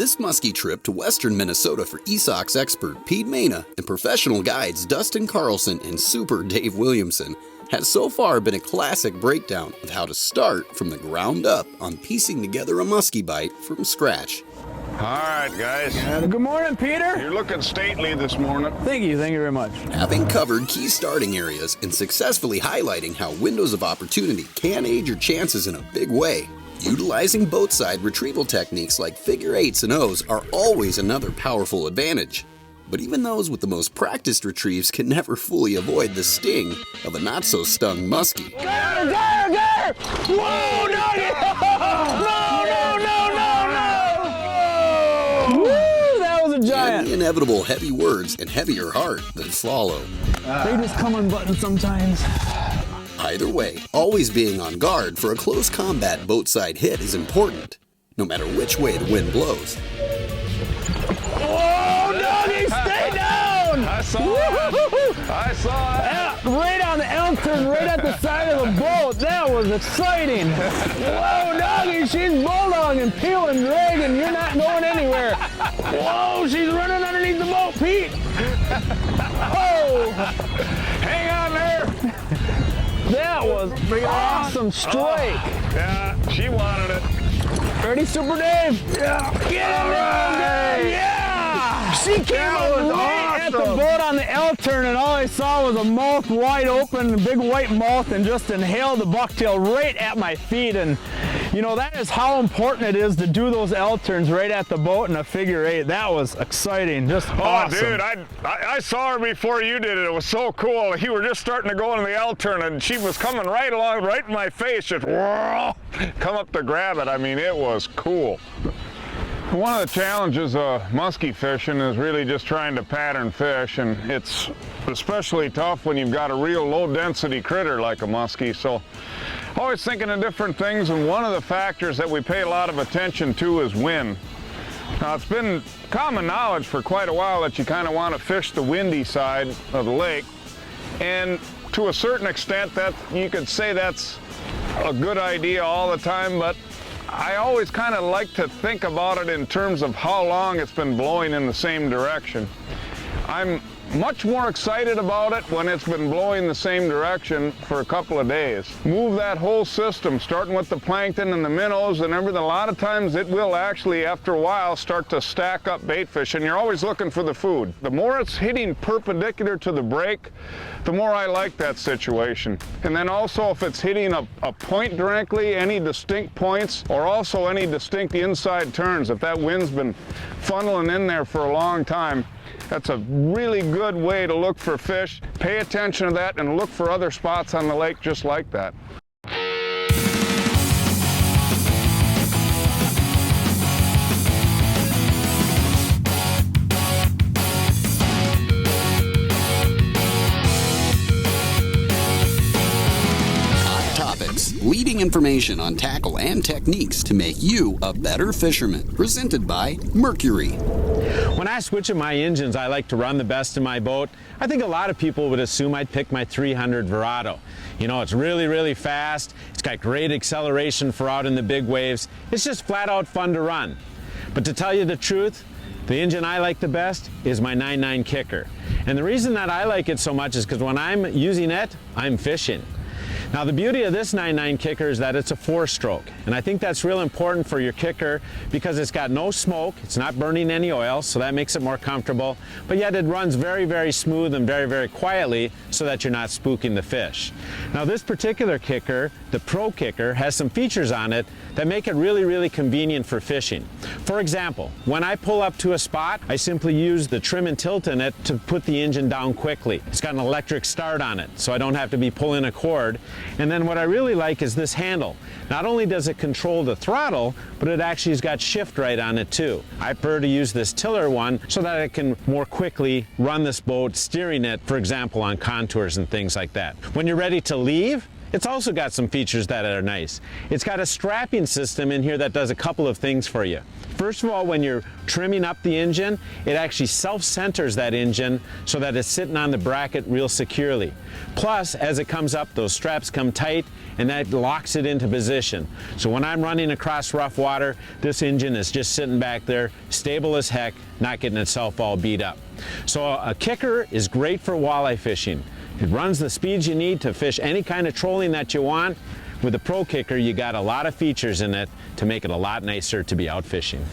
This muskie trip to western Minnesota for ESOX expert Pete Maina and professional guides Dustin, Carlson, and super Dave Williamson has so far been a classic breakdown of how to start from the ground up on piecing together a muskie bite from scratch. All right, guys. Good morning, Peter. You're looking stately this morning. Thank you very much. Having covered key starting areas and successfully highlighting how windows of opportunity can aid your chances in a big way, utilizing boat-side retrieval techniques like figure eights and O's are always another powerful advantage. But even those with the most practiced retrieves can never fully avoid the sting of a not-so-stung muskie. Got her! Whoa, doggy! No! Woo, that was a giant. And the inevitable heavy words and heavier heart that follow. They just come unbuttoned sometimes. Either way, always being on guard for a close combat boat-side hit is important, no matter which way the wind blows. Whoa, doggy, stay down! I saw it. I saw it. Yeah, right on the L turn, right at the side of the boat. That was exciting. Whoa, doggy, she's bulldogging, peeling, dragging. You're not going anywhere. Whoa, she's running underneath the boat, Pete. Oh, Hang on there. that was an awesome strike. Yeah, she wanted it. Ready, Super Dave? Yeah. Get in there, Dave. Yeah. She came up right at the boat on the L turn, and all I saw was a mouth wide open, a big white mouth, and just inhaled the bucktail right at my feet. And you know, that is how important it is to do those L turns right at the boat in a figure eight. That was exciting, just awesome. Dude, I saw her before you did it. It was so cool. You were just starting to go into the L turn, and she was coming right along, right in my face, just whoa, come up to grab it. I mean, it was cool. One of the challenges of muskie fishing is really just trying to pattern fish, and it's especially tough when you've got a real low density critter like a muskie. So always thinking of different things, and one of the factors that we pay a lot of attention to is wind. Now, it's been common knowledge for quite a while that you kind of want to fish the windy side of the lake, and to a certain extent that you could say that's a good idea all the time, but I always kind of like to think about it in terms of how long it's been blowing in the same direction. I'm much more excited about it when it's been blowing the same direction for a couple of days. Move that whole system, starting with the plankton and the minnows and everything. A lot of times it will actually, after a while, start to stack up bait fish, and you're always looking for the food. The more it's hitting perpendicular to the break, the more I like that situation. And then also if it's hitting a point directly, any distinct points, or also any distinct inside turns, if that wind's been funneling in there for a long time, that's a really good way to look for fish. Pay attention to that and look for other spots on the lake just like that. Leading information on tackle and techniques to make you a better fisherman. Presented by Mercury. When I switch at my engines, I like to run the best in my boat. I think a lot of people would assume I'd pick my 300 Verado. You know, it's really, really fast. It's got great acceleration for out in the big waves. It's just flat out fun to run. But to tell you the truth, the engine I like the best is my 9.9 kicker. And the reason that I like it so much is because when I'm using it, I'm fishing. Now, the beauty of this 9.9 kicker is that it's a 4-stroke, and I think that's real important for your kicker because it's got no smoke, it's not burning any oil, so that makes it more comfortable, but yet it runs very, very smooth and very, very quietly so that you're not spooking the fish. Now, this particular kicker, the Pro Kicker, has some features on it that make it really, really convenient for fishing. For example, when I pull up to a spot, I simply use the trim and tilt in it to put the engine down quickly. It's got an electric start on it, so I don't have to be pulling a cord. And then what I really like is this handle. Not only does it control the throttle, but it actually has got shift right on it too. I prefer to use this tiller one so that I can more quickly run this boat, steering it, for example, on contours and things like that. When you're ready to leave, It's also got some features that are nice. It's got a strapping system in here that does a couple of things for you. First of all, when you're trimming up the engine, it actually self-centers that engine so that it's sitting on the bracket real securely. Plus, as it comes up, those straps come tight and that locks it into position. So when I'm running across rough water, this engine is just sitting back there, stable as heck, not getting itself all beat up. So a kicker is great for walleye fishing. It runs the speeds you need to fish any kind of trolling that you want. With the Pro Kicker, you got a lot of features in it to make it a lot nicer to be out fishing.